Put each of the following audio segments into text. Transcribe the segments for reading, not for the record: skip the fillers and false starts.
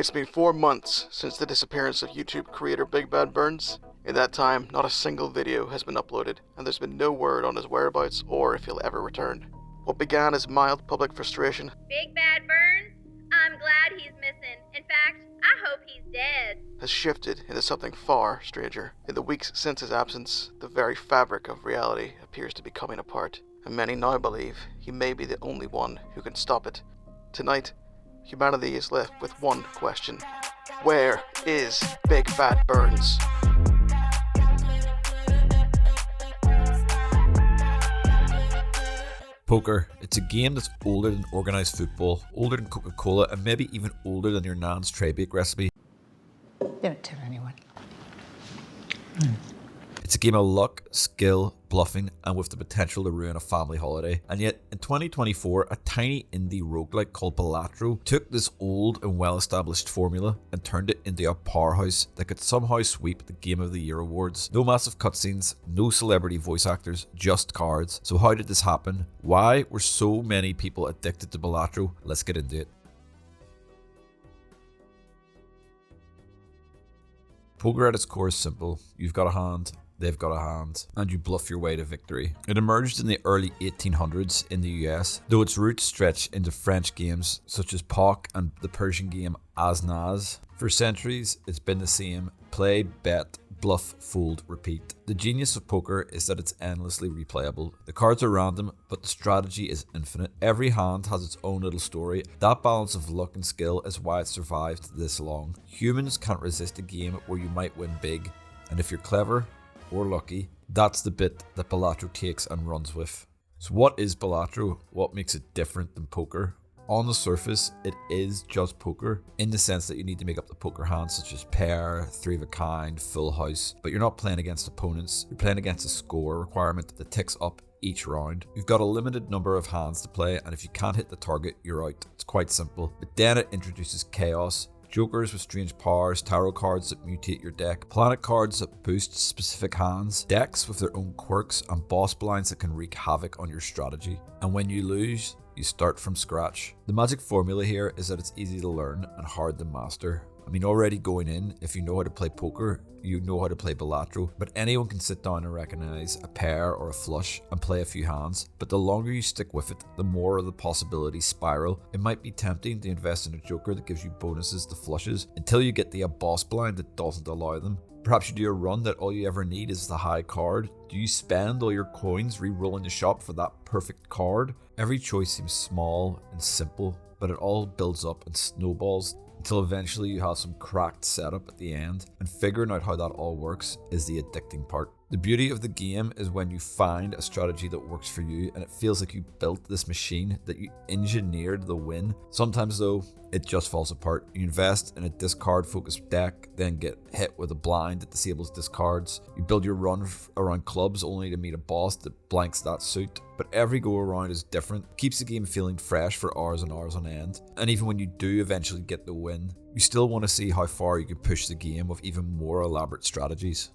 It's been 4 months since the disappearance of YouTube creator BigBadBurns. In that time, not a single video has been uploaded, and there's been no word on his whereabouts or if he'll ever return. What began as mild public frustration, BigBadBurns? I'm glad he's missing. In fact, I hope he's dead. has shifted into something far stranger. In the weeks since his absence, the very fabric of reality appears to be coming apart, and many now believe he may be the only one who can stop it. Tonight, humanity is left with one question. Where is BigBadBurns? Poker, it's a game that's older than organised football, older than Coca-Cola, and maybe even older than your nan's tray bake recipe. Don't tell anyone. It's a game of luck, skill, bluffing, and with the potential to ruin a family holiday. And yet, in 2024, a tiny indie roguelike called Balatro took this old and well-established formula and turned it into a powerhouse that could somehow sweep the Game of the Year awards. No massive cutscenes, no celebrity voice actors, just cards. So how did this happen? Why were so many people addicted to Balatro? Let's get into it. Poker at its core is simple. You've got a hand, they've got a hand, and you bluff your way to victory. It emerged in the early 1800s in the US, though its roots stretch into French games such as Poc and the Persian game As-Naz. For centuries, it's been the same: play, bet, bluff, fold, repeat. The genius of poker is that it's endlessly replayable. The cards are random, but the strategy is infinite. Every hand has its own little story. That balance of luck and skill is why it survived this long. Humans can't resist a game where you might win big, and if you're clever or lucky, that's the bit that Balatro takes and runs with. So what is Balatro? What makes it different than poker? On the surface, it is just poker, in the sense that you need to make up the poker hands such as pair, three of a kind, full house, but you're not playing against opponents, you're playing against a score requirement that ticks up each round. You've got a limited number of hands to play, and if you can't hit the target, you're out. It's quite simple. But then it introduces chaos. Jokers with strange powers, tarot cards that mutate your deck, planet cards that boost specific hands, decks with their own quirks, and boss blinds that can wreak havoc on your strategy. And when you lose, you start from scratch. The magic formula here is that it's easy to learn and hard to master. I mean, already going in, if you know how to play poker, you know how to play Balatro, but anyone can sit down and recognize a pair or a flush and play a few hands. But the longer you stick with it, the more of the possibilities spiral. It might be tempting to invest in a joker that gives you bonuses to flushes until you get the boss blind that doesn't allow them. Perhaps you do a run that all you ever need is the high card. Do you spend all your coins re-rolling the shop for that perfect card? Every choice seems small and simple, but it all builds up and snowballs until eventually you have some cracked setup at the end, and figuring out how that all works is the addicting part. The beauty of the game is when you find a strategy that works for you and it feels like you built this machine, that you engineered the win. Sometimes though, it just falls apart. You invest in a discard focused deck, then get hit with a blind that disables discards. You build your run around clubs only to meet a boss that blanks that suit. But every go around is different, keeps the game feeling fresh for hours and hours on end. And even when you do eventually get the win, you still want to see how far you can push the game with even more elaborate strategies.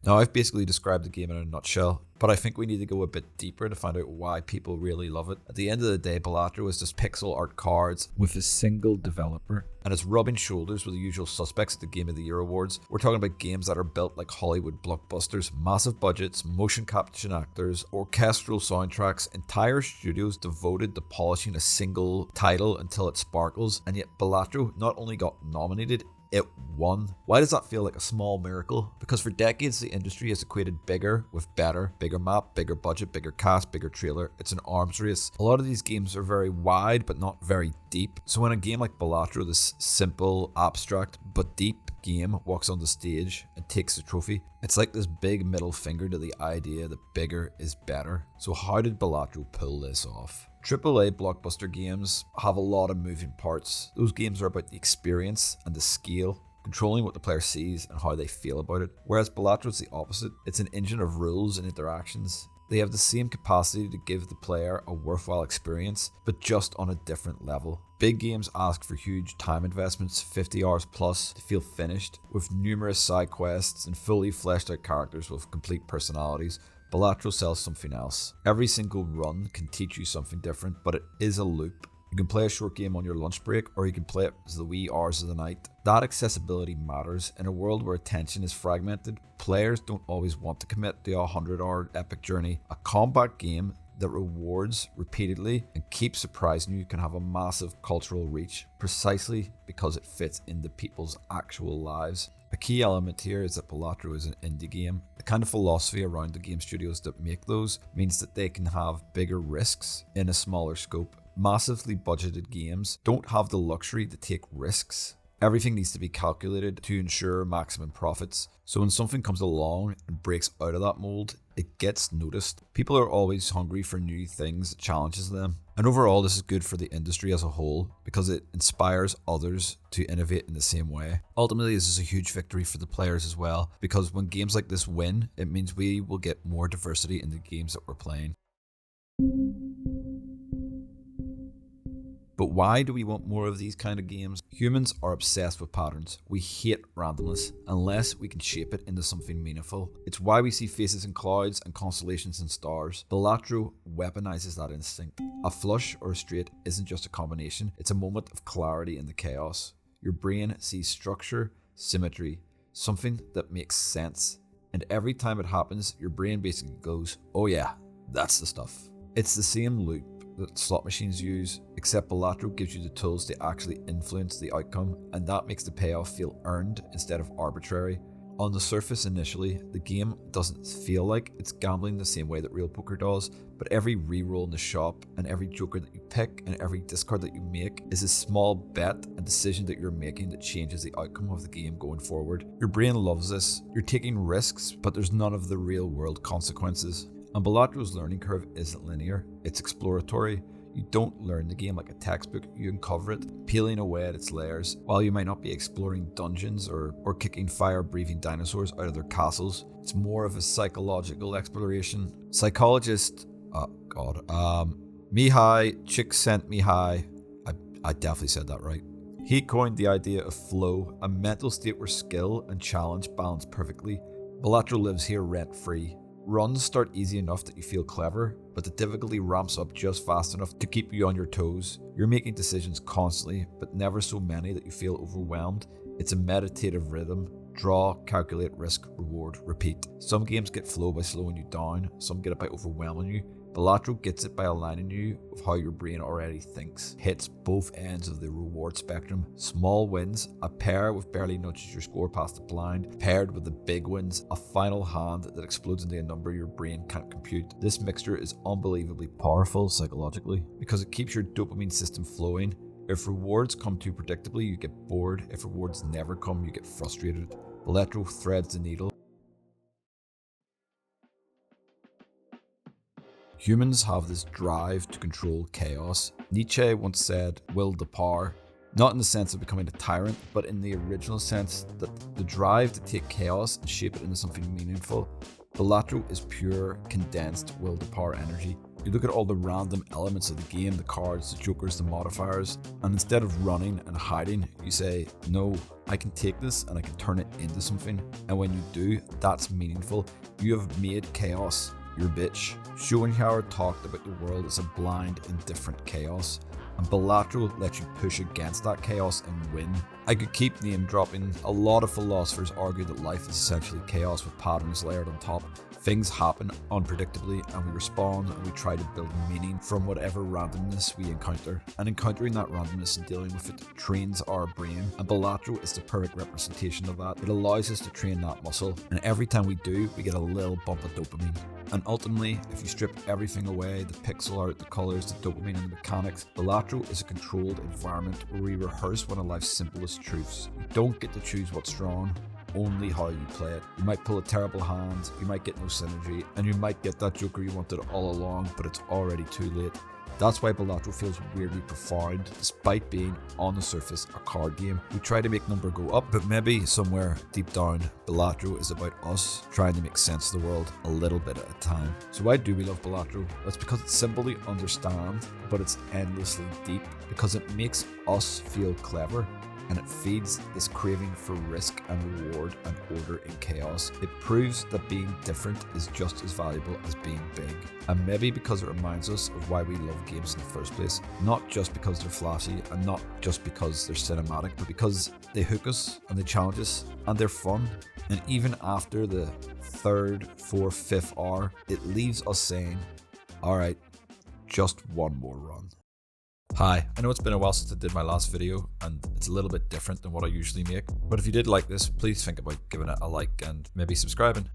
Now, I've basically described the game in a nutshell, but I think we need to go a bit deeper to find out why people really love it. At the end of the day, Balatro is just pixel art cards with a single developer, and it's rubbing shoulders with the usual suspects at the Game of the Year awards. We're talking about games that are built like Hollywood blockbusters, massive budgets, motion caption actors, orchestral soundtracks, entire studios devoted to polishing a single title until it sparkles, and yet Balatro not only got nominated, it won. Why does that feel like a small miracle? Because for decades the industry has equated bigger with better. Bigger map, bigger budget, bigger cast, bigger trailer. It's an arms race. A lot of these games are very wide but not very deep. So when a game like Balatro, this simple, abstract but deep game, walks on the stage and takes the trophy, it's like this big middle finger to the idea that bigger is better. So how did Balatro pull this off? AAA blockbuster games have a lot of moving parts. Those games are about the experience and the scale, controlling what the player sees and how they feel about it. Whereas Balatro is the opposite. It's an engine of rules and interactions. They have the same capacity to give the player a worthwhile experience, but just on a different level. Big games ask for huge time investments, 50 hours plus, to feel finished, with numerous side quests and fully fleshed out characters with complete personalities. Balatro sells something else. Every single run can teach you something different, but it is a loop. You can play a short game on your lunch break, or you can play it as the wee hours of the night. That accessibility matters. In a world where attention is fragmented, players don't always want to commit to a 100-hour epic journey. A combat game that rewards repeatedly and keeps surprising you can have a massive cultural reach precisely because it fits into people's actual lives. A key element here is that Balatro is an indie game. The kind of philosophy around the game studios that make those means that they can have bigger risks in a smaller scope. Massively budgeted games don't have the luxury to take risks. Everything needs to be calculated to ensure maximum profits. So when something comes along and breaks out of that mold, it gets noticed. People are always hungry for new things that challenges them. And overall, this is good for the industry as a whole because it inspires others to innovate in the same way. Ultimately, this is a huge victory for the players as well, because when games like this win, it means we will get more diversity in the games that we're playing. But why do we want more of these kind of games? Humans are obsessed with patterns. We hate randomness unless we can shape it into something meaningful. It's why we see faces in clouds and constellations in stars. Balatro weaponizes that instinct. A flush or a straight isn't just a combination, it's a moment of clarity in the chaos. Your brain sees structure, symmetry, something that makes sense. And every time it happens, your brain basically goes, oh yeah, that's the stuff. It's the same loop that slot machines use, except Balatro gives you the tools to actually influence the outcome, and that makes the payoff feel earned instead of arbitrary. On the surface initially, the game doesn't feel like it's gambling the same way that real poker does, but every reroll in the shop and every joker that you pick and every discard that you make is a small bet and decision that you're making that changes the outcome of the game going forward. Your brain loves this. You're taking risks, but there's none of the real world consequences. And Balatro's learning curve isn't linear, it's exploratory. You don't learn the game like a textbook, you uncover it, peeling away at its layers. While you might not be exploring dungeons or kicking fire-breathing dinosaurs out of their castles, it's more of a psychological exploration. Psychologist, Mihai Csikszentmihalyi, I definitely said that right. He coined the idea of flow, a mental state where skill and challenge balance perfectly. Balatro lives here rent-free. Runs start easy enough that you feel clever, but the difficulty ramps up just fast enough to keep you on your toes. You're making decisions constantly, but never so many that you feel overwhelmed. It's a meditative rhythm. Draw, calculate, risk, reward, repeat. Some games get flow by slowing you down, some get it by overwhelming you. Balatro gets it by aligning you with how your brain already thinks. Hits both ends of the reward spectrum. Small wins, a pair with barely nudges your score past the blind, paired with the big wins, a final hand that explodes into a number your brain can't compute. This mixture is unbelievably powerful psychologically because it keeps your dopamine system flowing. If rewards come too predictably, you get bored. If rewards never come, you get frustrated. Balatro threads the needle. Humans have this drive to control chaos. Nietzsche once said, will to power, not in the sense of becoming a tyrant, but in the original sense that the drive to take chaos and shape it into something meaningful. Balatro is pure, condensed will to power energy. You look at all the random elements of the game, the cards, the jokers, the modifiers, and instead of running and hiding, you say, no, I can take this and I can turn it into something. And when you do, that's meaningful. You have made chaos your bitch. Schopenhauer talked about the world as a blind, indifferent chaos, and Balatro lets you push against that chaos and win. I could keep name dropping. A lot of philosophers argue that life is essentially chaos with patterns layered on top. Things happen unpredictably and we respond and we try to build meaning from whatever randomness we encounter. And encountering that randomness and dealing with it trains our brain, and Balatro is the perfect representation of that. It allows us to train that muscle, and every time we do, we get a little bump of dopamine. And ultimately, if you strip everything away, the pixel art, the colours, the dopamine and the mechanics, Balatro is a controlled environment where we rehearse one of life's simplest truths. You don't get to choose what's strong, only how you play it. You might pull a terrible hand, you might get no synergy, and you might get that joker you wanted all along, but it's already too late. That's why Balatro feels weirdly profound, despite being, on the surface, a card game. We try to make number go up, but maybe somewhere deep down, Balatro is about us trying to make sense of the world a little bit at a time. So why do we love Balatro? That's because it's simple to understand, but it's endlessly deep, because it makes us feel clever. and it feeds this craving for risk and reward and order in chaos. It proves that being different is just as valuable as being big, and maybe because it reminds us of why we love games in the first place, not just because they're flashy and not just because they're cinematic, but because they hook us and they challenge us and they're fun. And even after the third, fourth, fifth hour, it leaves us saying, alright, just one more run. Hi, I know it's been a while since I did my last video and it's a little bit different than what I usually make, but if you did like this, please think about giving it a like and maybe subscribing.